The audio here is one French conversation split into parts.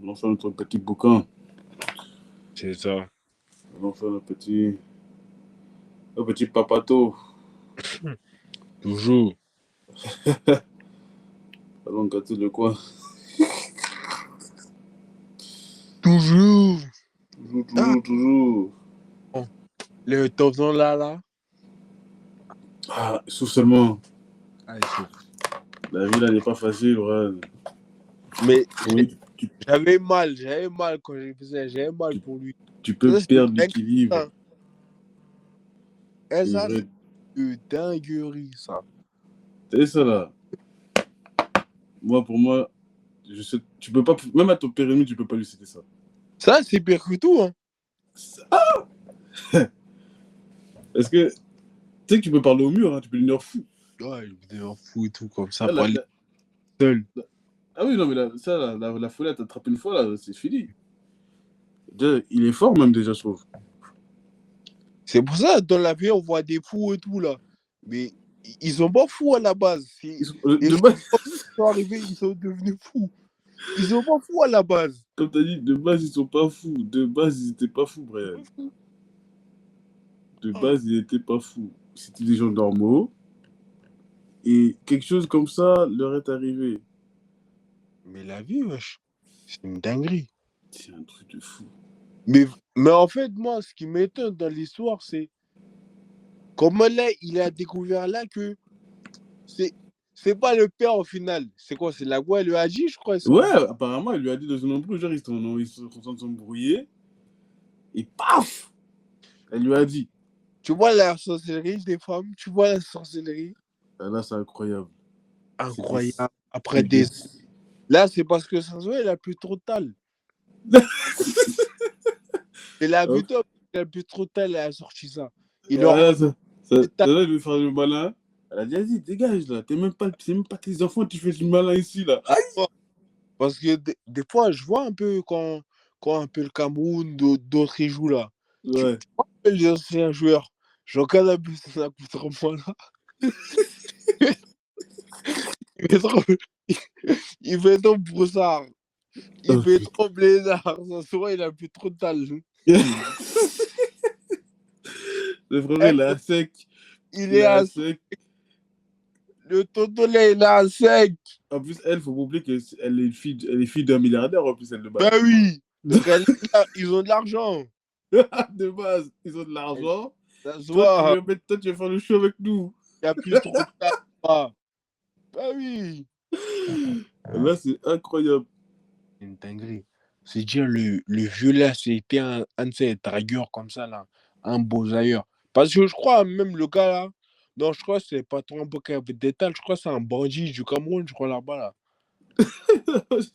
On fait notre petit bouquin. C'est ça. On fait le petit papato. Toujours. Allons gâter le coin. Toujours. Toujours, Ah, toujours, toujours. bon. Le tonton là. Ah, sauf seulement, Ah, il souffre. la vie là n'est pas facile, ouais. Mais Oui, j'avais mal quand j'ai fait ça, j'avais mal tu, pour lui. tu peux Ça, c'est perdre dingue, l'équilibre. ça. Et C'est ça, c'est vrai. de dinguerie, ça. C'est ça là. Moi, pour moi, tu peux pas, même à ton périmètre, tu peux pas lui citer ça. Ça, c'est pire que tout, hein. Est-ce que, tu sais que tu peux parler au mur, hein, tu peux lui dire fou. Ouais, il devient fou et tout, comme ça, Là, parler seul. ah oui, non, mais la folie, t'as attrapé une fois, là, c'est fini. Déjà, il est fort même déjà, je trouve. C'est pour ça, dans la vie, on voit des fous et tout, là. Mais ils sont pas fous à la base. Les De gens base, qui sont arrivés, ils sont devenus fous. Ils sont pas fous à la base. comme t'as dit, de base, ils sont pas fous. De base, ils étaient pas fous, Brian. De Ah. base, ils étaient pas fous. C'était des gens normaux. Et quelque chose comme ça leur est arrivé. Mais la vie, wesh, c'est une dinguerie. C'est un truc de fou. Mais en fait, moi, ce qui m'étonne dans l'histoire, c'est comment là, il a découvert là que c'est c'est pas le père au final. C'est quoi? C'est la voix, elle lui a dit, je crois. Ouais, apparemment, il lui a dit dans son embrouille, genre, ils sont en train de s'embrouiller. Et paf! Elle lui a dit. Tu vois la sorcellerie des femmes? Tu vois la sorcellerie? Ah, là, c'est incroyable. Incroyable. Après C'est des... des. Là, c'est parce que ça se voit, il a plus trop de tal. Et la Hop. vidéo, il a plus trop de tal, elle a sorti ça. Il leur Voilà, des tas. là, il veut faire le malin. Elle a dit, vas-y, dégage, là. C'est même pas tes enfants, tu fais du malin ici, là. Aïe! Parce que des fois, je vois un peu quand un peu le Cameroun, d'autres ils jouent là. Ouais. Tu vois un peu les anciens joueurs. Genre Canabus, ça coûte trop mal là. Il fait trop, il fait trop broussard. Il Oh, fait putain. trop blédard. Ça se voit, il a plus trop de talent. Le frère, Eh, il est à sec. il Il est est à à sec. le tonton là, il est à sec. En plus, elle, faut pas oublier elle est fille d'un milliardaire, en plus, elle, de Ben base. oui. Parce qu'ils ont de l'argent. De base, ils ont de Et l'argent. ça se Toi, voit. toi, tu vas faire le show avec nous. Il y a plus trop de talent. Ben oui. Là, c'est incroyable. C'est une dinguerie. C'est dire le vieux là, c'était un de ces dragueurs comme ça là, un beau ailleurs. Parce que je crois même le gars là, non, je crois que c'est pas trop un peu qui avait des talents, je crois que c'est un bandit du Cameroun, je crois là-bas là.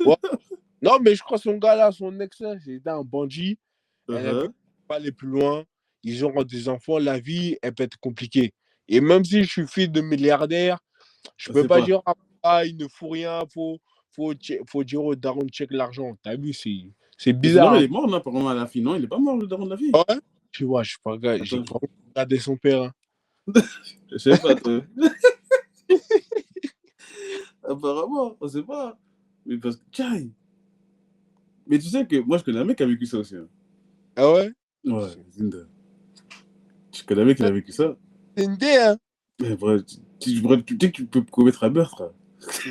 Ouais. Non, mais je crois que son gars là, son ex là, c'était un bandit, elle avait Uh-huh. pas aller plus loin, ils ont des enfants, la vie, elle peut être compliquée. Et même si je suis fils de milliardaire, je On peux sait pas pas. dire, il ne faut rien, faut dire au daron de check l'argent. T'as vu, c'est Mais sinon, bizarre. il Hein. est mort, non, apparemment, à la fin. Non, il est pas mort, le daron de la fille. Ouais. Tu vois, j'ai Attends, pas regardé son père. Hein. je sais pas, toi. Apparemment, on sait pas. Mais parce que, tiens. Mais tu sais que moi, je connais un mec qui a vécu ça aussi. Hein. Ah ouais? Ouais, Zinda. Je connais un mec qui a vécu ça. C'est une idée, hein? Mais bref, tu sais que tu peux commettre un meurtre. Hein. C'est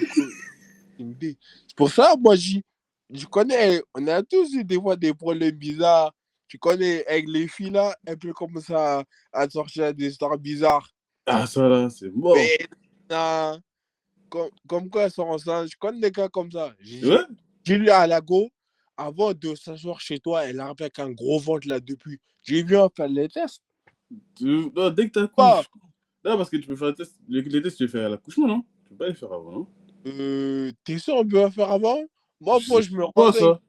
une idée. C'est pour ça, moi, je connais, on a tous eu des fois des problèmes bizarres. Tu connais, avec les filles là, un peu comme ça, à sortir des histoires bizarres. Ah, ça là, c'est mort. Mais, non, comme quoi elles sont enceintes. Je connais des cas comme ça. Ouais? J'ai lu à la go, avant de s'asseoir chez toi, elle arrive avec un gros ventre là depuis. J'ai vu faire les tests. Non, dès que Pas. t'accouches. Non, parce que tu peux faire un test. Les tests, tu les fais à l'accouchement, non? Tu peux pas les faire avant, non? T'es sûr on peut faire avant? Moi, Je faut sais que je me pas, renseigne. ça.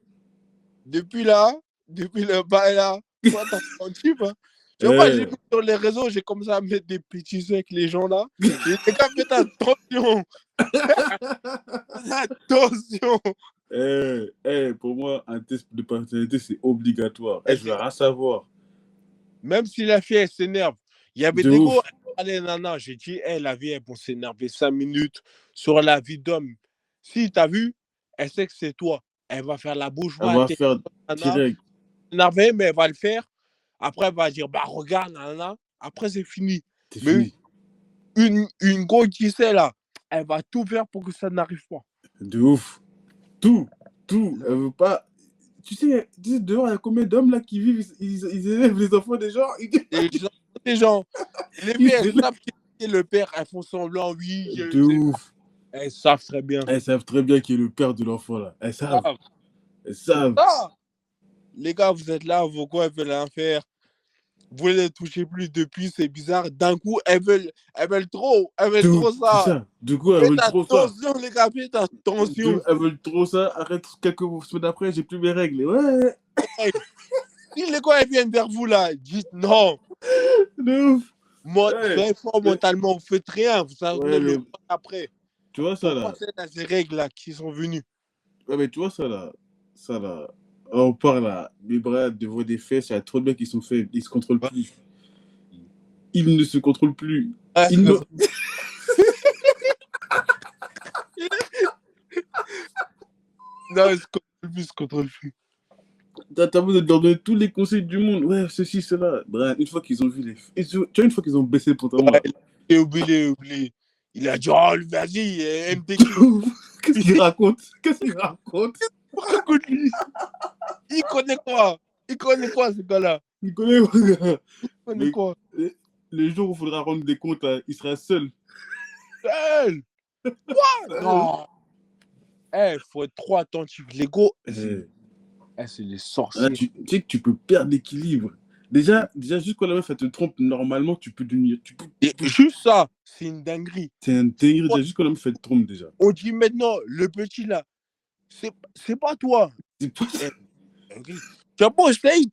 Depuis là, depuis le bail là, toi, t'as un type. Hein. Tu vois, moi, j'ai vu Eh. sur les réseaux, j'ai commencé à mettre des petits yeux avec les gens là. J'ai dit, les gars, faites attention. Attention. Pour moi, un test de paternité, c'est obligatoire. Et Je veux rien savoir. même si la fille, elle s'énerve, il y avait De des go, ouf. allez, nana, j'ai dit, la vie, elle peut s'énerver 5 minutes sur la vie d'homme. Si t'as vu, elle sait que c'est toi. elle va faire la bouche, Elle ouais, va t'es faire direct. énervé, mais elle va le faire. Après, elle va dire, bah regarde, nanana. Après, c'est fini. C'est Mais fini. une go qui sait là, elle va tout faire pour que ça n'arrive pas. De ouf. Tout. Elle veut pas. Tu sais, dehors, il y a combien d'hommes là qui vivent, ils élèvent les enfants des gens. Les gens, les filles, elles savent qui est le père, elles font semblant, oui. De ouf. Elles savent très bien. Elles savent très bien qui est le père de l'enfant là. Elles savent. Elles savent. Ah, les gars, vous êtes là, vos quoi, elles veulent rien faire. Vous ne les touchez plus depuis, c'est bizarre. D'un coup, elles veulent trop. Elles veulent trop C'est ça. ça. Du coup, elles Faites veulent trop ça. attention, les gars, faites attention. Elles veulent trop ça. Arrête, quelques semaines après, j'ai plus mes règles. Ouais. Si les gars, elles viennent vers vous là, dites non. De ouf. Moi, Ouais. soyez fort mentalement, vous faites rien. Vous savez Ouais, le faire après. tu vois ça Pour là. passer à ces règles là qui sont venues. Ouais, mais tu vois ça là. Ça là. On parle là. Mes bras devant des fesses, il y a trop de mecs qui sont faits. Ils se contrôlent plus. Ils ne se contrôlent plus. Ah, Ils ne... non, ils se contrôlent plus. T'as besoin de leur donner tous les conseils du monde. Ouais, ceci, cela. Bref, une fois qu'ils ont vu les. Tu vois, une fois qu'ils ont baissé le pantalon. Ouais, et oublié. Il a dit, oh, vas-y, MTQ. Qu'est-ce qu'il raconte? Raconte lui. Il connaît quoi, ce gars-là? Il connaît Mais quoi? Le jour où il faudra rendre des comptes, là, il sera seul. Seul? Quoi? Non. Faut être trop attentif. L'ego, c'est les sorciers. Tu sais que tu peux perdre l'équilibre. Déjà, juste quand la meuf elle te trompe, normalement, tu peux devenir. Juste ça, c'est une dinguerie. C'est un dinguerie. Déjà, juste quand la meuf elle te trompe, déjà. On dit maintenant, le petit là, c'est pas toi. C'est pas... Tu as pas essayé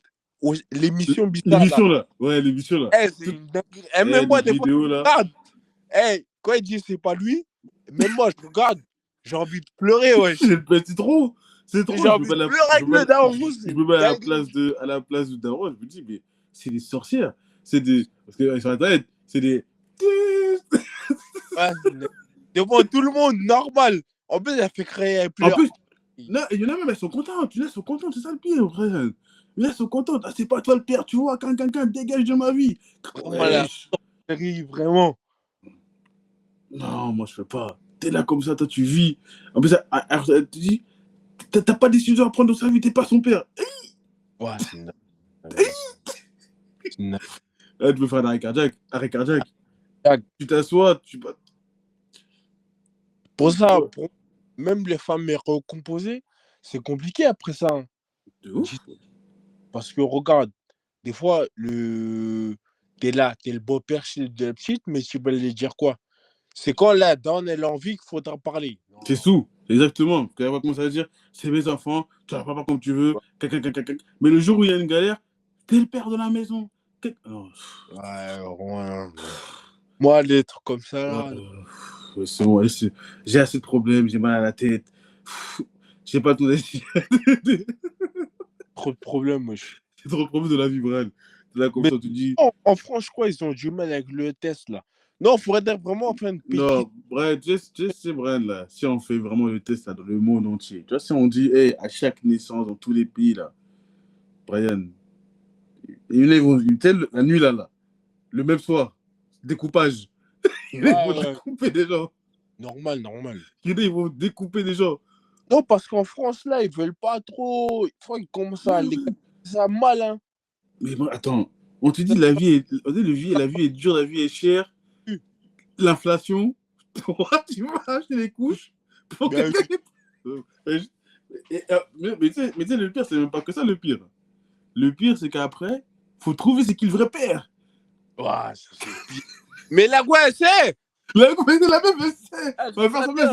l'émission bizarre l'émission là. Ouais, l'émission là. C'est une dinguerie. Même moi, des fois, vidéos, là. Quand il dit c'est pas lui, même moi, je regarde, j'ai envie de pleurer, ouais. C'est trop. C'est trop. J'ai envie de pleurer avec le daron. Je me mets à la place du daron, je me dis, mais c'est des sorcières. C'est des. Parce que sur Internet, c'est des. Devant tout le monde, normal. En plus, elle fait créer un pleur. En plus, non, il y en a même, elles sont contentes. Elles sont contentes, c'est ça le pire, frère. Elles sont contentes. Ah, c'est pas toi le père, tu vois, quand quelqu'un dégage de ma vie. Voilà. Vraiment. Non, moi, je fais pas. T'es là comme ça, toi, tu vis. En plus, elle te dit, t'as pas de décision à prendre dans sa vie, t'es pas son père. Ouais, c'est Tu peux faire un arrêt cardiaque. Tu t'assois, Pour ça, même les femmes recomposées, c'est compliqué après ça. De ouf. Parce que regarde, des fois, t'es là, t'es le beau-père de la petite, mais tu vas lui dire quoi? C'est quand la donne elle a envie qu'il faudra parler. C'est sous, exactement. Quand elle va commencer à dire, c'est mes enfants, tu vas pas comme tu veux. Mais le jour où il y a une galère, t'es le père de la maison. Moi, les trucs comme ça. C'est bon, j'ai assez de problèmes, j'ai mal à la tête. J'ai pas tout décidé. Trop de problèmes, wesh. C'est trop de problèmes de la vie, Brian. Là, comme ça, tu dis. En France, je crois ils ont du mal avec le test, là. Non, il faudrait vraiment faire une petite. Non, Brian, tu sais, Brian, là, si on fait vraiment le test là, dans le monde entier, tu vois, si on dit, hey, à chaque naissance, dans tous les pays, là, Brian, la nuit, là, le même soir, découpage. Ils vont découper des gens. Normal. Ils vont découper des gens. Non, parce qu'en France, là, ils veulent pas trop. Il faut qu'ils commencent à les ça mal, hein. Mais bon, attends, on te dit la vie est dure, la vie est chère. L'inflation, toi, tu vas acheter les couches pour mais tu sais, le pire, c'est même pas que ça, le pire. Le pire, c'est qu'après, faut trouver c'est qui le vrai père. Ouais, ça c'est pire. Mais la quoi, elle sait. La quoi, c'est la même, elle sait. Elle va faire semblant,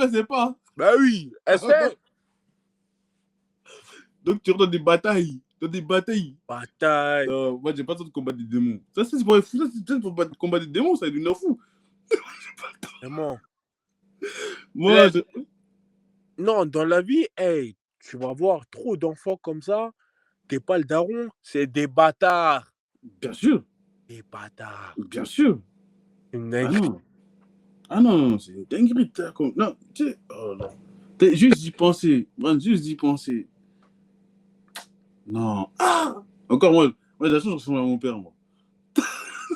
elle sait pas. Bah oui, elle sait. Donc, tu rentres dans des batailles. Bataille. Non, moi, j'ai pas le temps de combattre des démons. Ça, c'est pour les fous. Ça, c'est pour combattre des démons, ça, c'est une fou. Vraiment. Moi, non, dans la vie, hey, tu vas voir trop d'enfants comme ça. T'es pas le daron, c'est des bâtards. Bien sûr. Des bâtards. Bien sûr. Une dinguerie. Ah non, c'est une dinguerie. Non, tu sais, oh là. Juste d'y penser. Man, juste d'y penser. Non. Ah! Encore, moi, de la chance, je ressemble à mon père, moi.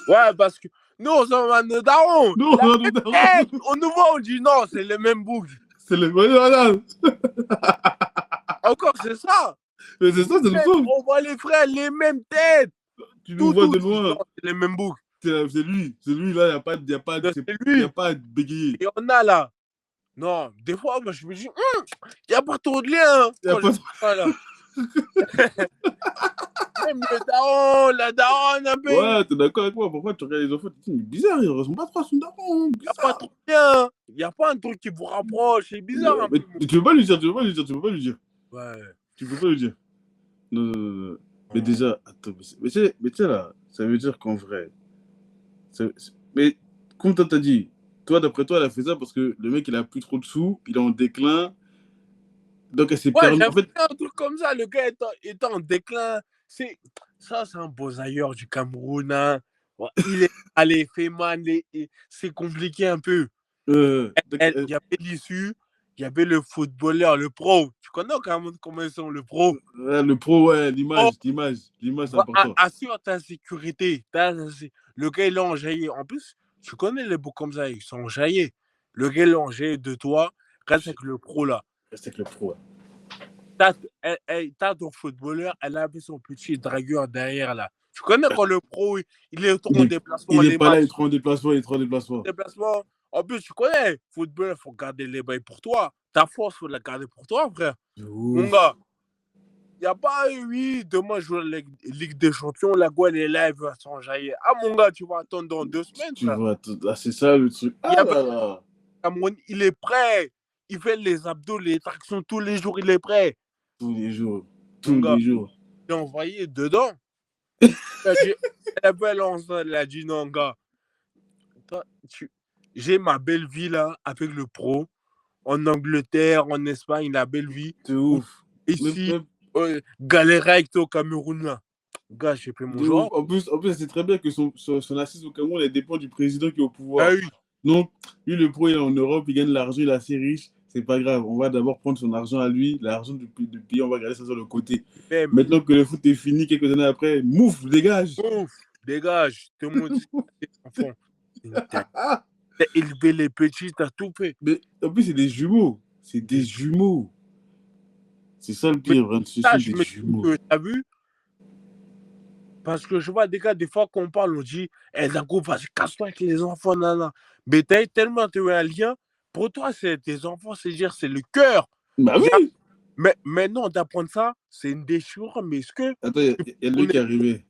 Ouais, parce que nous, on s'en va de daron. Non, La non, même non, tête. non. On nous voit, on dit non, c'est les mêmes boucles. C'est le. Voilà. Encore, c'est ça. Mais c'est ça, c'est le truc. On voit les frères, les mêmes têtes. Tu nous vois de Tout. Non, loin. c'est les mêmes boucles. C'est lui. C'est lui, là, il n'y a pas, y a pas, C'est y a lui. pas à bégayer. Et on a là. Non, des fois, moi, je me dis, il n'y a pas trop de lien. Y a Quand pas je vois là. Même le daron, la daronne, un peu. Ouais, t'es d'accord avec moi. Pourquoi tu regardes les enfants, tu te dis, mais bizarre, ils ressemblent pas trop à son daron. Il n'y a pas trop de lien. Il n'y a pas un truc qui vous rapproche. C'est bizarre un peu. Mais tu peux pas lui dire, tu peux pas lui dire, tu peux pas lui dire. Ouais. Tu peux pas lui dire. Non, non, non, non. Mais déjà, attends, mais tu sais là, ça veut dire qu'en vrai, mais comme toi t'as dit, toi d'après toi elle a fait ça parce que le mec il a plus trop de sous, il est en déclin, donc elle s'est Ouais, permis. En j'avais fait, un truc comme ça. Le gars est en déclin. Ça, c'est un beau du Cameroun. Hein. Ouais, il est allé, fait mal. C'est compliqué un peu. donc, Il y avait l'issue. Il y avait le footballeur, le pro. Tu connais comment ils sont, le pro? le pro, ouais, Oh, l'image c'est important. assure ta sécurité. Le gars, il est enjaillé. En plus, tu connais les beaux comme ça, ils sont enjaillés. Le gars, il est enjaillé de toi. Reste avec le pro, là. Reste avec le pro. Ouais. T'as ton footballeur, elle a vu son petit dragueur derrière, là. Tu connais quand le pro, il est trop en déplacement, il est les pas là, il matchs. est trop en déplacement, Déplacement. En plus, tu connais, football, il faut garder les bails pour toi. Ta force, il faut la garder pour toi, frère. Mon gars. Il n'y a pas, oui, demain, je joue la Ligue des Champions, la Guadeloupe est là, elle va s'enjailler. Ah, mon gars, tu vas attendre dans 2 semaines, Tu frère. vois, c'est ça le truc. Il, y Ah a là là. Cameroun, il est prêt. Il fait les abdos, les tractions tous les jours, il est prêt. Tous les jours. Mon Tous gars, les jours. il est envoyé dedans. Elle a dit non, gars. Toi, j'ai ma belle vie là avec le pro. En Angleterre, en Espagne, la belle vie. C'est ouf. Ici, galère avec au Cameroun là. Gars, j'ai fait mon genre. En plus, c'est très bien que son assise au Cameroun elle dépend du président qui est au pouvoir. Ah oui. Donc, lui, le pro, il est en Europe, il gagne de l'argent, il est assez riche. C'est pas grave. On va d'abord prendre son argent à lui, l'argent du pays, on va garder ça sur le côté. Même. Maintenant que le foot est fini, quelques années après, mouf, dégage. Ouf, dégage. Tout le monde dit, enfant. T'as élevé les petits, t'as tout fait. Mais en plus, c'est des jumeaux. C'est des jumeaux. C'est ça le pire, hein, ce sont des jumeaux. T'as vu? Parce que je vois des gars, des fois qu'on parle, on dit, Dago, vas-y, casse-toi avec les enfants, nana. Mais t'as tellement un lien. Pour toi, c'est tes enfants, c'est le cœur. Bah oui. Mais non, d'apprendre ça, c'est une déchirure. Mais est-ce que. Attends, il y a lui qui est arrivé.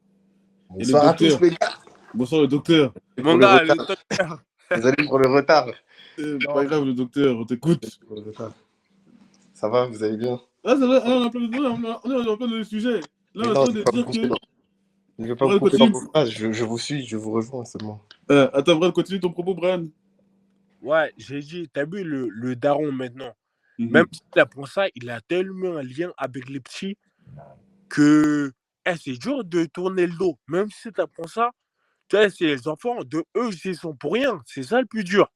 Bonsoir à tous, les gars. Bonsoir, le docteur. Mon gars, le docteur. Désolé pour le retard. Pas grave, le docteur, on t'écoute. Ça va, vous allez bien? Ah, ça va, on est en plein dans le sujet. Là, on est en train de dire que. Je ne veux pas vous couper dans vos phrases, je vous suis, je vous rejoins seulement. Attends, Brian, continue ton propos, Brian. Ouais, j'ai dit, t'as vu le daron maintenant. Même s'il apprend ça, il a tellement un lien avec les petits que c'est dur de tourner le dos. Même si tu apprends ça, tu vois, c'est les enfants, eux, ils sont pour rien. C'est ça le plus dur.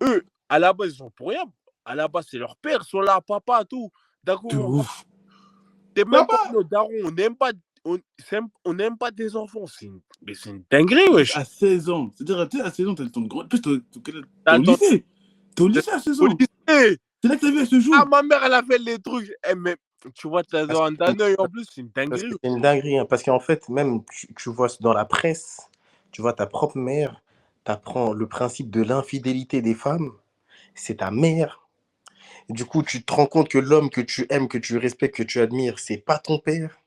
Eux, à la base, ils sont pour rien. À la base, c'est leur père, ils sont là, papa, tout. D'accord. T'es même pas le daron, on n'aime pas tes enfants. Mais c'est une dinguerie, wesh. À 16 ans. C'est-à-dire, à 16 ans, t'as ton grand. En plus, t'es au lycée. T'es au lycée à 16 ans. C'est là que ta vie, elle se joue. Ah, ma mère, elle a fait les trucs. Mais tu vois, t'as dans un œil en plus, c'est une dinguerie. C'est une dinguerie, hein, parce qu'en fait, même, tu vois dans la presse, tu vois ta propre mère, t'apprends le principe de l'infidélité des femmes, c'est ta mère. Du coup, tu te rends compte que l'homme que tu aimes, que tu respectes, que tu admires, c'est pas ton père.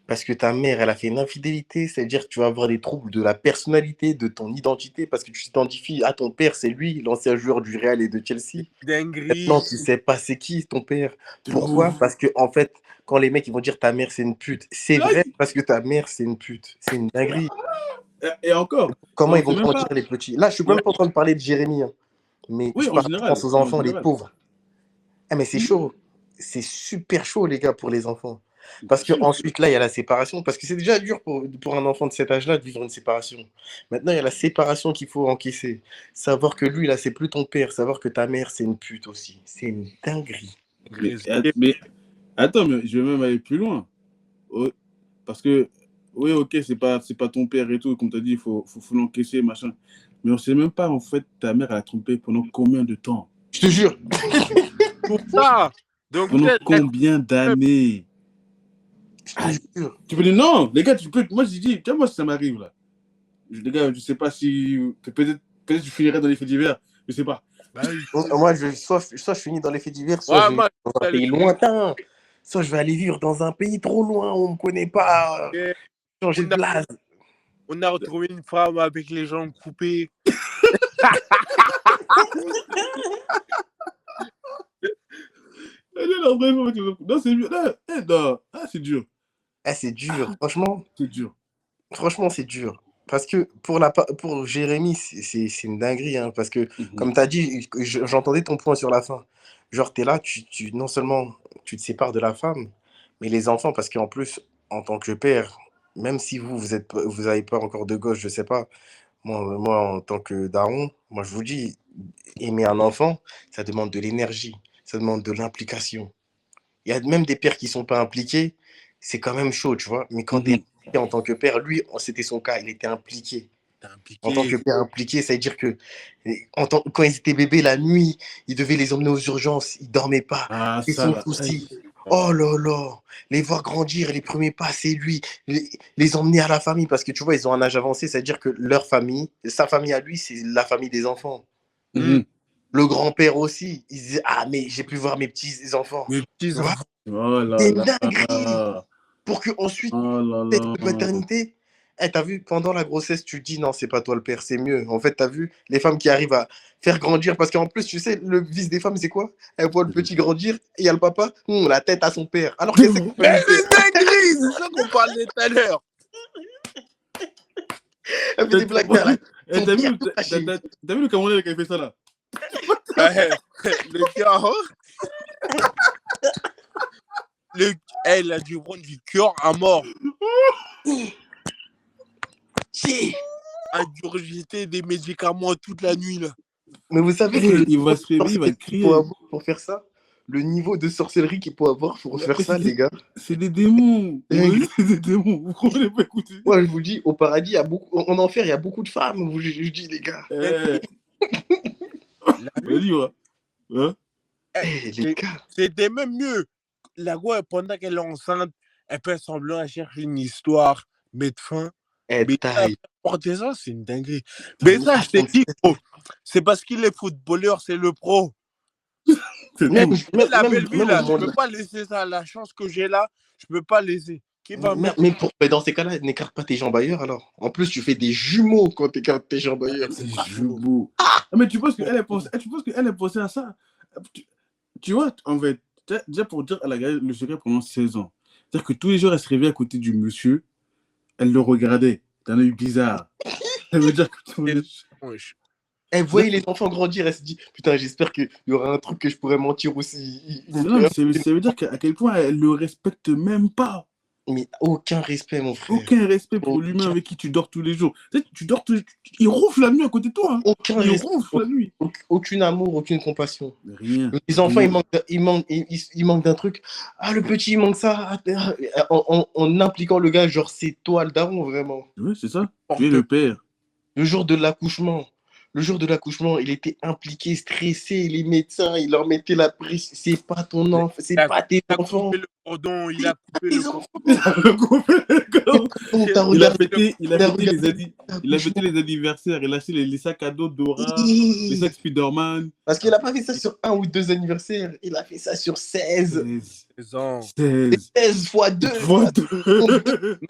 Parce que ta mère, elle a fait une infidélité, c'est-à-dire que tu vas avoir des troubles de la personnalité, de ton identité, parce que tu t'identifies à ton père, c'est lui, l'ancien joueur du Real et de Chelsea. Dinguerie. Maintenant, tu sais pas c'est qui ton père. Pourquoi? Parce que en fait, quand les mecs ils vont dire ta mère c'est une pute, c'est vrai parce que ta mère c'est une pute. C'est une dinguerie. Et encore. Comment ils vont grandir les petits? Là, je suis même pas en train de parler de Jérémy, hein. Mais oui, je pense aux enfants, les pauvres. Ah, mais c'est chaud. C'est super chaud, les gars, pour les enfants. Parce Bien sûr. qu'ensuite, là, il y a la séparation. Parce que c'est déjà dur pour un enfant de cet âge-là de vivre une séparation. Maintenant, il y a la séparation qu'il faut encaisser. Savoir que lui, là, c'est plus ton père. Savoir que ta mère, c'est une pute aussi. C'est une dinguerie. Mais attends, mais je vais même aller plus loin. Oh, parce que, oui, ok, c'est pas ton père et tout. Comme tu as dit, faut l'encaisser, machin. Mais on sait même pas, en fait, ta mère a trompé pendant combien de temps? Je te jure. Pour ça. Donc, Pendant peut-être, combien d'années? Je te jure. Tu peux dire non, les gars, tu peux. Moi, j'ai dit, tiens, moi, si ça m'arrive là. Les gars, je sais pas si. Peut-être je finirai dans les faits divers. Je sais pas. bah oui. Moi, soit je finis dans les faits divers, soit Ouais, je vais moi, vivre dans un pays lointain. Soit je vais aller vivre dans un pays trop loin où on me connaît pas. Changer de place. On a retrouvé une femme avec les jambes coupées. Non, c'est mieux. Non, c'est dur. C'est dur, franchement. C'est dur. Franchement, c'est dur. Parce que pour Jérémy, c'est une dinguerie. Hein, parce que, comme tu as dit, j'entendais ton point sur la fin. Genre, tu es là, non seulement tu te sépares de la femme, mais les enfants, parce qu'en plus, en tant que père, même si vous avez pas encore de gosse, je sais pas, moi, en tant que daron, moi, je vous dis, aimer un enfant, ça demande de l'énergie, ça demande de l'implication. Il y a même des pères qui sont pas impliqués, c'est quand même chaud, tu vois. Mais quand tu es impliqué en tant que père, lui, c'était son cas, il était impliqué. En tant que père impliqué, ça veut dire que quand ils étaient bébés la nuit, il devait les emmener aux urgences, ils dormaient pas. Ah, Et ça, son là. souci, oh là là, les voir grandir, les premiers pas, c'est lui. Les emmener à la famille, parce que tu vois, ils ont un âge avancé, ça veut dire que leur famille, sa famille à lui, c'est la famille des enfants. Le grand-père aussi, il disait, ah, mais j'ai pu voir mes petits-enfants. Mes petits-enfants. Oh là C'est là. dinguerie. Pour que ensuite, Oh là cette là. maternité, t'as vu, pendant la grossesse, tu te dis non, c'est pas toi le père, c'est mieux. En fait, t'as vu les femmes qui arrivent à faire grandir, parce qu'en plus, tu sais, le vice des femmes, c'est quoi? Elles voient le petit grandir et il y a le papa, la tête à son père. Alors que c'est Mais c'est dinguerie, c'est ça qu'on parlait tout à l'heure. Elle fait des blagues vers la- T'as vu le Camerounais qui a fait ça là? Le gars, elle a dû prendre du cœur à mort. Ingurgiter des médicaments toute la nuit là. Mais vous savez que Il va se réveiller, il va crier. Pour faire ça, le niveau de sorcellerie qu'il peut avoir pour faire ça, les gars. C'est des démons. C'est des démons. Vous comprenez pas écouter? Moi, je vous dis, au paradis, il y a beaucoup, en enfer, il y a beaucoup de femmes. Je dis, les gars. Vas-y, ouais. Hein? Les gars. C'était même mieux. La gueule, pendant qu'elle est enceinte, elle fait semblant à chercher une histoire, mettre fin. Mais porter ça, c'est une dinguerie. Mais ça, je t'ai dit, c'est parce qu'il est footballeur, c'est le pro. Même la belle vie, là, je ne peux pas laisser ça. La chance que j'ai là, je ne peux pas laisser. Mais dans ces cas-là, n'écarte pas tes jambes ailleurs alors. En plus, tu fais des jumeaux quand tu écartes tes jambes ailleurs. C'est jumeaux. Mais tu penses qu'elle a pensé à ça? Tu vois, en fait, déjà pour dire, elle a gardé le secret pendant 16 ans. C'est-à-dire que tous les jours, elle se réveillait à côté du monsieur, elle le regardait d'un œil bizarre. Ça veut dire que elle voyait les enfants grandir, elle se dit putain, j'espère qu'il y aura un truc que je pourrais mentir aussi. Non, ça veut dire à quel point elle le respecte même pas. Mais aucun respect, mon frère. Aucun respect pour l'humain avec qui tu dors tous les jours. Tu dors il ronfle la nuit à côté de toi. Hein. Il ronfle la nuit. Aucun amour, aucune compassion. Rien. Les enfants, ils manquent d'un truc. Ah, le petit, il manque ça. En impliquant le gars, genre, c'est toi le daron, vraiment. Oui, c'est ça. Tu es le père. Le jour de l'accouchement, il était impliqué, stressé. Les médecins, ils leur mettaient la pression. C'est pas ton enfant, c'est pas tes enfants. Il a coupé le cordon, il a fêté les anniversaires, il a acheté les sacs à dos Dora, les sacs Spider-Man. Parce qu'il a pas fait ça sur 1 ou 2 anniversaires, il a fait ça sur 16. 16 fois 2.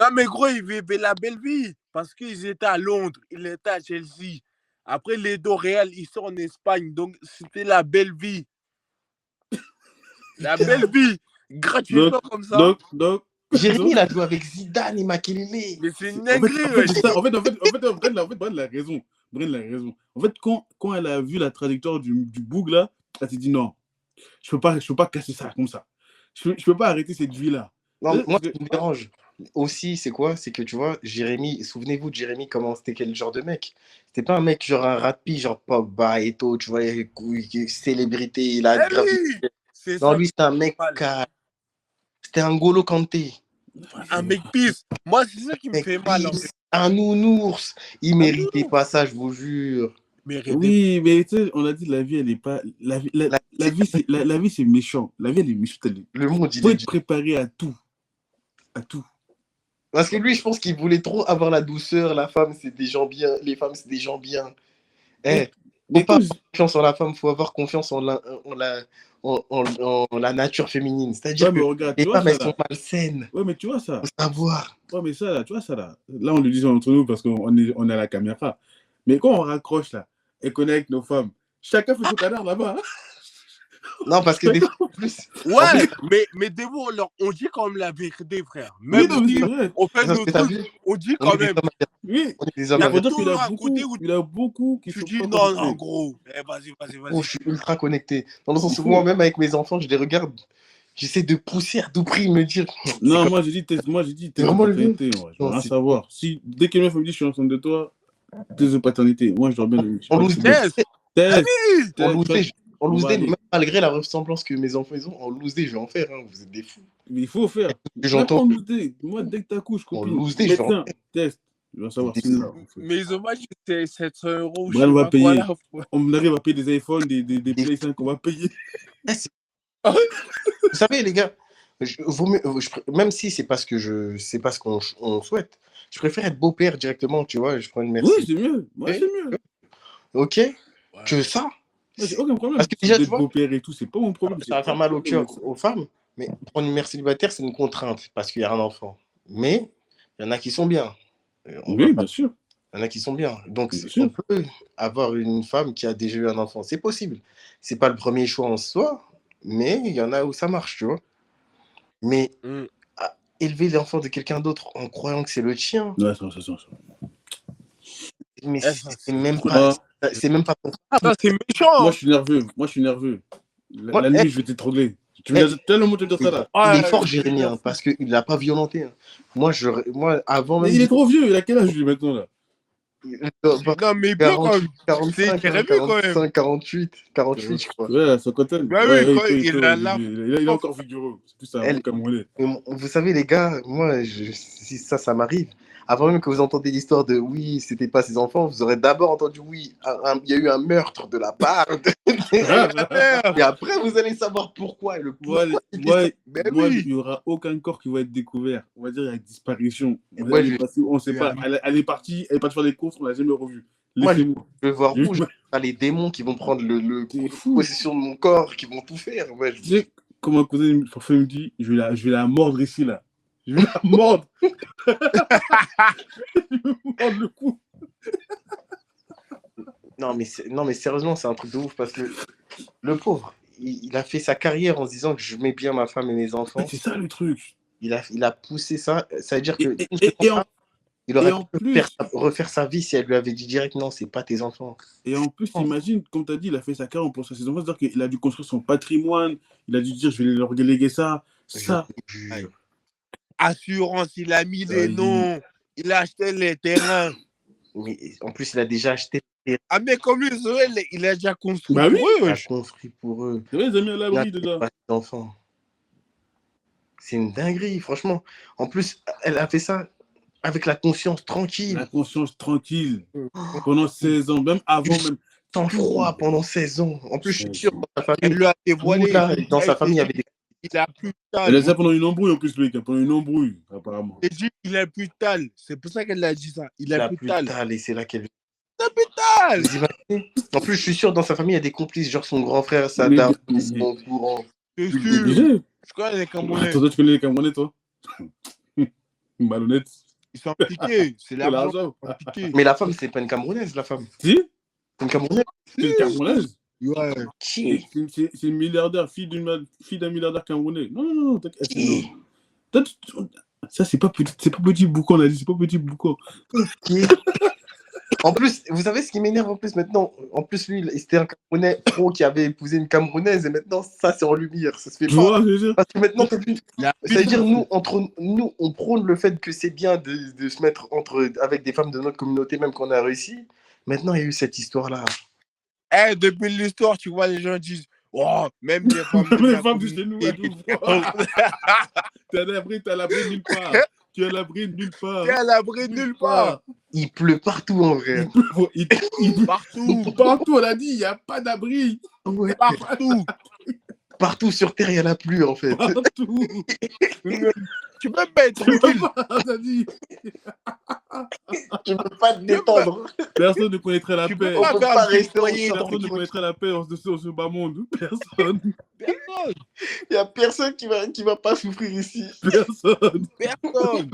Non, mais gros, il vivait la belle vie. Parce qu'ils étaient à Londres, il était à Chelsea. Après, les deux Real, ils sont en Espagne. Donc, c'était la belle vie. La belle vie. Gratuitement comme ça. Donc, Jérémy, il a joué avec Zidane et Makelele. Mais c'est une dinguerie. En fait, Brent a raison. En fait, quand elle a vu la trajectoire du boug là, elle s'est dit non, je peux pas casser ça comme ça. Je peux pas arrêter cette vie là. Non, Ouais, moi, parce ce que- qui me dérange aussi, c'est quoi? C'est que tu vois, Jérémy, souvenez-vous de Jérémy, comment c'était quel genre de mec? C'était pas un mec genre un rappi, genre Pogba et tout, tu vois, célébrité, il a Eh gravi. oui, c'est Non, ça lui, que c'était un je mec parle. calme. C'était un Golo Kanté. Un mec pisse. Moi, c'est ça qui me Mec fait mal, en pisse, fait. un nounours. Il Un méritait nounours. pas ça, je vous jure. Mais Oui, mais tu sais, on a dit la vie, elle est pas. La- La vie, la vie, c'est méchant. La vie, elle est méchante. Le monde, il Faut est être dur. préparé à tout. À tout. Parce que lui, je pense qu'il voulait trop avoir la douceur. La femme, c'est des gens bien. Les femmes, c'est des gens bien. Mais, Eh, faut mais pas quand avoir confiance en la femme, faut avoir confiance en la nature féminine. C'est-à-dire Ouais, mais que regarde, tu les vois femmes, ça elles sont là. malsaines. Ouais, mais tu vois ça. Faut savoir. Ouais, mais ça là, tu vois ça là. Là, on le dit entre nous parce on est à la caméra. Mais quand on raccroche là et qu'on est avec nos femmes, chacun fait son canard là-bas. Hein. Non, parce que des fois, en plus, Ouais, mais des mots, on dit quand même la vérité, frère. Oui, Même non, mais si c'est vrai. on fait parce nos que t'as trucs, vu, on dit on quand est des même. hommes avertis. Oui. On est des Il hommes y a avertis. Faut dire qu'il toujours a un côté beaucoup, où il a beaucoup qui tu sont dis pas non, connectés. gros. Eh, vas-y. Oh, je suis ultra connecté. Dans le Il sens où faut. moi-même, avec mes enfants, je les regarde. J'essaie de pousser à tout prix, me dire. Non, Comme... moi j'ai dit C'est test de vraiment le mieux. paternité. Moi. Je veux Non, rien savoir. Si dès que meuf me dit je suis enceinte de toi, test de paternité. Moi je dois bien. Je sais on pas que loose c'est day. bon. Test. Test. On Test. loose day. On On loose va day, même aller. malgré la ressemblance que mes enfants ils ont, en loose day, je vais en faire. Hein. Vous êtes des fous. Mais il faut faire. Que Même j'entends en douter. Moi, dès que t'accouches, en copine, loose day, je vais en médecin, test. Je veux savoir. faire. Sinon, on fait. Mais dommage, c'est 700 €, je Bref, sais on va pas quoi payer. là. On arrive à payer des iPhones, des Play 5 qu'on va payer. Eh, vous savez, les gars, même si c'est pas ce que c'est pas ce qu'on souhaite, je préfère être beau-père directement, tu vois. Je prends une Oui, merci. c'est mieux. Moi, c'est mieux. Ok, Ouais. que ça. Moi, j'ai aucun problème. Parce que déjà, tu D'être vois, beau-père et tout, c'est pas mon problème. ça va faire mal au cœur aux femmes, mais prendre une mère célibataire, c'est une contrainte parce qu'il y a un enfant. Mais il y en a qui sont bien. On va Oui, pas... bien sûr. Il y en a qui sont bien. Donc, Bien on sûr. peut avoir une femme qui a déjà eu un enfant. C'est possible. C'est pas le premier choix en soi, mais il y en a où ça marche, tu vois. Mais élever l'enfant de quelqu'un d'autre en croyant que c'est le tien, Ouais, ça. mais Ça, c'est même Moi, pas, c'est même pas ça, c'est méchant. moi, je suis nerveux. Moi, La nuit, je vais t'étrangler. Tu me dis tellement de dire ça là. il est Ouais, fort, je Jérémy, hein, parce qu'il l'a pas violenté. Hein. Moi, avant Mais même il est trop vieux. Il a quel âge lui maintenant là? Non, mais bien quand même. 45, C'est Jérémy quand même. 45, 48, je crois. Ouais, la cinquantaine. Bah Ouais, oui, il quand peut, il a là. il est encore vigoureux. C'est plus un bon Camerounais. Vous savez, les gars, moi, si ça m'arrive, avant même que vous entendiez l'histoire de oui, c'était pas ses enfants, vous aurez d'abord entendu oui, il y a eu un meurtre de la part. Et après, vous allez savoir pourquoi. Et le pourquoi, Moi, il n'y aura aucun corps qui va être découvert. On va dire il y a disparition. On ne sait pas. Elle est partie faire des courses, on ne l'a jamais revue. Laissez-moi. Je vais voir rouge. Les démons qui vont prendre possession de mon corps, qui vont tout faire. Ouais, tu sais, comme un cousin me dit, je vais la mordre ici, là. Je vais la mordre. Je vais mordre le cou. Non, mais sérieusement, c'est un truc de ouf parce que le pauvre, il a fait sa carrière en se disant que je mets bien ma femme et mes enfants. C'est ça le truc. Il a poussé ça. Ça veut dire que il aurait pu refaire sa vie si elle lui avait dit direct non, c'est pas tes enfants. Et en plus, t'imagines, comme tu as dit, il a fait sa carrière pour ses enfants. C'est-à-dire qu'il a dû construire son patrimoine. Il a dû dire je vais leur déléguer ça. Assurance, il a mis des noms. Il a acheté les terrains. Mais en plus, il a déjà acheté. Ah, mais comme il a déjà construit pour eux. Il a construit pour eux. C'est vrai, ils ont mis à l'abri déjà. Enfants. C'est une dinguerie, franchement. En plus, elle a fait ça avec la conscience tranquille. La conscience tranquille. Pendant 16 ans, même avant même. Sans froid pendant 16 ans. En plus, je suis sûr, dans sa famille, elle lui a dévoilé. Dans sa famille, il y avait des... Il a plus de tal. Elle a dit ça pendant une embrouille en plus, le mec. Pendant une embrouille, apparemment. Elle dit il a plus de tal. C'est pour ça qu'elle a dit ça. Il a plus de tal. Et c'est là qu'elle... Il a plus de tal. En plus, je suis sûr, dans sa famille, il y a des complices, genre son grand frère, sa dame, ils sont au courant. Je connais les Camerounais. Attends, tu connais les Camerounais, toi? Malhonnête. Ils sont impliqués. C'est l'argent. Mais la femme, c'est pas une Camerounaise, la femme. Si? C'est une Camerounaise. C'est une Camerounaise. Ouais. C'est une milliardaire, fille d'un milliardaire camerounais. Non, t'inquiète. Ça, c'est pas petit boucan, on a dit, c'est pas petit boucan. En plus, vous savez ce qui m'énerve en plus maintenant? En plus, lui, c'était un Camerounais pro qui avait épousé une Camerounaise et maintenant, ça, c'est en lumière. Ça se fait Tu pas. vois, je veux dire. Parce que maintenant, La c'est-à-dire, nous, entre nous, on prône le fait que c'est bien de se mettre avec des femmes de notre communauté, même qu'on a réussi. Maintenant, il y a eu cette histoire-là. Depuis l'histoire, tu vois, les gens disent oh, même les femmes de Même les la femmes de chez nous, elles communauté. nous voient. T'es à l'abri nulle part. Tu es à l'abri nulle part. T'es à l'abri nulle part. Il pleut partout, en vrai. Il pleut Partout. partout, on a dit, il n'y a pas d'abri. Ouais. Partout. Partout sur Terre, il y a la pluie, en fait. Partout. Tu peux pas être tranquille. On a dit, Tu peux pas te détendre. personne ne connaîtrait la Tu paix. peux pas On peut faire pas un petit rester foyer ensemble. dans Personne ne ton connaîtrait la paix en ce bas monde. Personne. Personne. Il y a personne qui va pas souffrir ici. Personne. Personne.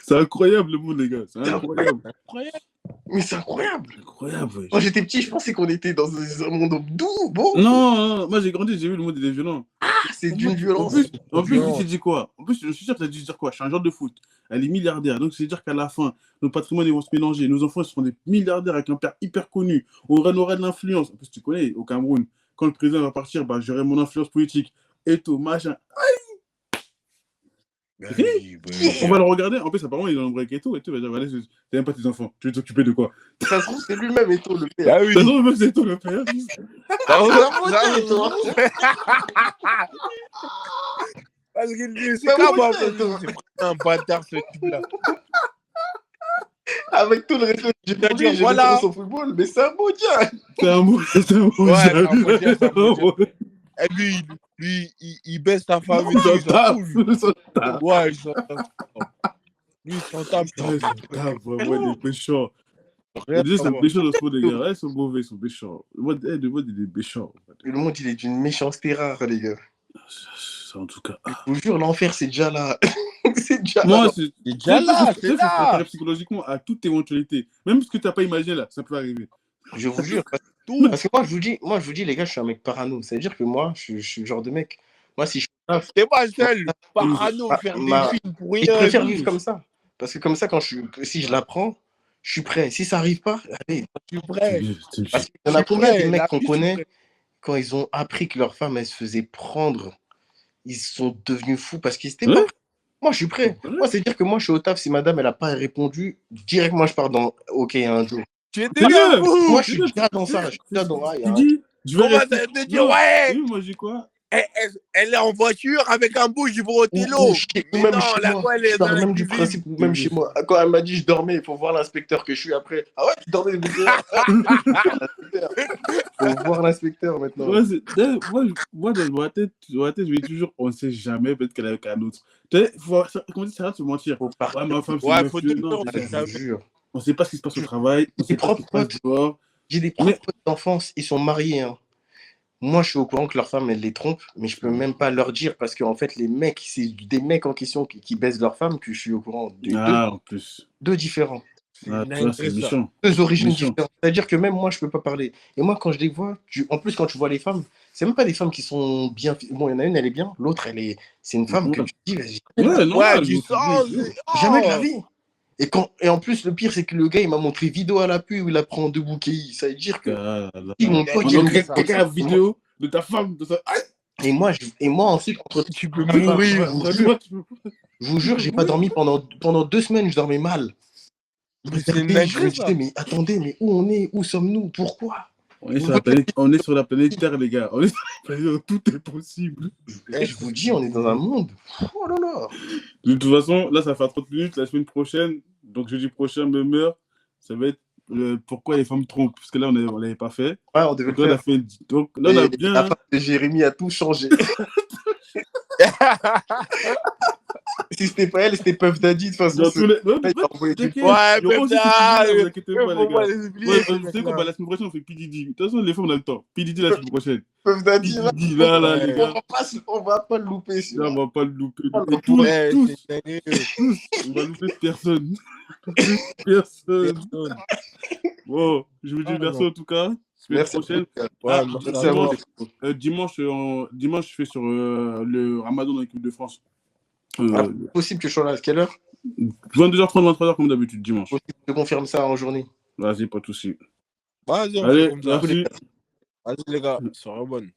C'est incroyable le monde, les gars. C'est incroyable. Incroyable. Mais c'est incroyable. Incroyable, ouais. Quand j'étais petit, je pensais qu'on était dans un monde doux, bon. Non, moi j'ai grandi, j'ai vu le monde des violents. C'est d'une violence. En plus, lui, s'est dit quoi? En plus, je suis sûr que tu as dû dire quoi? Je suis un joueur de foot. Elle est milliardaire. Donc, c'est-à-dire qu'à la fin, nos patrimoines ils vont se mélanger. Nos enfants seront des milliardaires avec un père hyper connu. On aura de l'influence. En plus, tu connais, au Cameroun, quand le président va partir, bah, j'aurai mon influence politique. Et tout, machin. On va le regarder. En plus, apparemment, il est dans le break et tout. Il va dire, allez, t'es même pas tes enfants. Tu veux t'occuper de quoi? Ça se trouve, c'est lui-même Eto, le père. Ah oui. De toute façon, même c'est toi le père. Parce que c'est Bah, comme moi, c'est un bâtard ce type-là. Avec tout le respect que j'ai C'est-à-dire, j'ai voilà. voilà. Son football, mais c'est un beau gars. C'est un mot. Ouais, c'est un beau gars, c'est un beau Ouais, Et lui, il baisse ta femme. il s'en tape. Ouais, il s'en tape. Lui, il s'en tape. Vraiment, il est méchant. C'est un méchant dans ce monde, les gars. Ils sont mauvais, ils sont méchants. Le monde, il est méchant. Le monde, il est d'une méchanceté rare, les gars. Ça, en tout cas. Je vous jure, l'enfer, c'est déjà là. C'est déjà Moi, là. c'est déjà là, c'est faut là. préparer psychologiquement à toute éventualité. Même ce que tu n'as pas imaginé, là, ça peut arriver. Je vous jure. Tout. Parce que moi, je vous dis, les gars, je suis un mec parano. Ça veut dire que moi, je suis le genre de mec. Moi, si je T'es pas seul. Parano, faire Ma- des films pour je rien. préfère vivre comme ça. Parce que comme ça, si je l'apprends, je suis prêt. Si ça arrive pas, allez. Je suis prêt. Parce qu'il y en a combien de mecs qu'on La vie, connaît, quand ils ont appris que leur femme, elle se faisait prendre, ils sont devenus fous parce qu'ils étaient pas prêts. Moi, je suis prêt. Moi, c'est dire que moi, je suis au taf. Si madame, elle n'a pas répondu, direct, moi, je pars dans OK un jour. Tu es déjà fou. Moi, je suis déjà dans ça. Je suis déjà dans Tu dis, je vais Comment rester. te dire, ouais, Oui, moi, j'ai quoi? elle est en voiture avec un bouge du brotello. Mais Même non, chez la moi, quoi, elle est je dans parle la même du cuisine. principe, même chez moi. Quand elle m'a dit je dormais, il faut voir l'inspecteur que je suis après. Ah ouais, tu dormais, faut voir l'inspecteur maintenant. Moi, dans ma tête, je vais toujours, on ne sait jamais, peut-être qu'elle est avec un autre. Tu sais, comment dire, ça va se mentir. Faut partir. Ouais, ma femme, c'est Ouais, une faut meuf, te non, dire, déjà, Je vous jure. on ne sait pas ce qui se passe au travail, on ne sait pas ce qui se passe dehors. J'ai des propres potes d'enfance, ils sont mariés. Hein. Moi, je suis au courant que leur femme, elle les trompe, mais je peux même pas leur dire parce qu'en fait, les mecs, c'est des mecs en question qui baissent leur femme que je suis au courant. En plus. Deux différents. Ah, tu vois, c'est méchant. Deux origines Méchant. différentes. C'est-à-dire que même moi, je peux pas parler. Et moi, quand je les vois, en plus, quand tu vois les femmes, c'est même pas des femmes qui sont bien. Bon, il y en a une, elle est bien, l'autre, c'est une femme que tu dis, vas-y. Ouais, non, Ouais, tu sens. Jamais de la vie. Et en plus, le pire, c'est que le gars, il m'a montré vidéo à l'appui où il apprend en debout. Ça veut dire que. Mon pote, On a quelqu'un une vidéo de ta femme, de sa. Et moi, ensuite, Tu peux mourir. Je vous jure, j'ai pas dormi pendant 2 semaines, je dormais mal. Mais c'est Je me dingue, disais, mais attendez, mais où on est? Où sommes-nous? Pourquoi? On est sur la planète Terre, les gars. On est sur la planète où tout est possible. Je vous dis, on est dans un monde. Oh là là. De toute façon, là, ça fait 30 minutes. La semaine prochaine, donc jeudi prochain, même heure, ça va être pourquoi les femmes trompent. Parce que là, on l'avait pas fait. Ouais, on devait Donc, là, donc là, on a bien. La femme de Jérémy a tout changé. Si c'était pas elle, c'était Puff Daddy de toute façon. Dans tous les... Ouais, Vous inquiétez pas, les gars. les Vous savez quoi, la semaine prochaine, on fait PDD. De toute façon, les femmes, on a le temps. PDD la semaine prochaine. Puff Daddy, là, PDD, là, les gars. on va pas le louper. Là, celui-là. on va pas le louper. Ouais, Tous, c'est dingue. on va louper personne. Personne. Bon, je vous dis merci en tout cas. Semaine Merci. prochaine. Ouais, Merci à vous. Dimanche, je fais sur le Ramadan dans l'équipe de France. Possible que je sois là à quelle heure? 22h30, 23h comme d'habitude, dimanche. Possible que je confirme ça en journée. Vas-y, pas de soucis. Vas-y, on fait Allez, comme ça. merci. Vas-y, les gars, soirée bonne.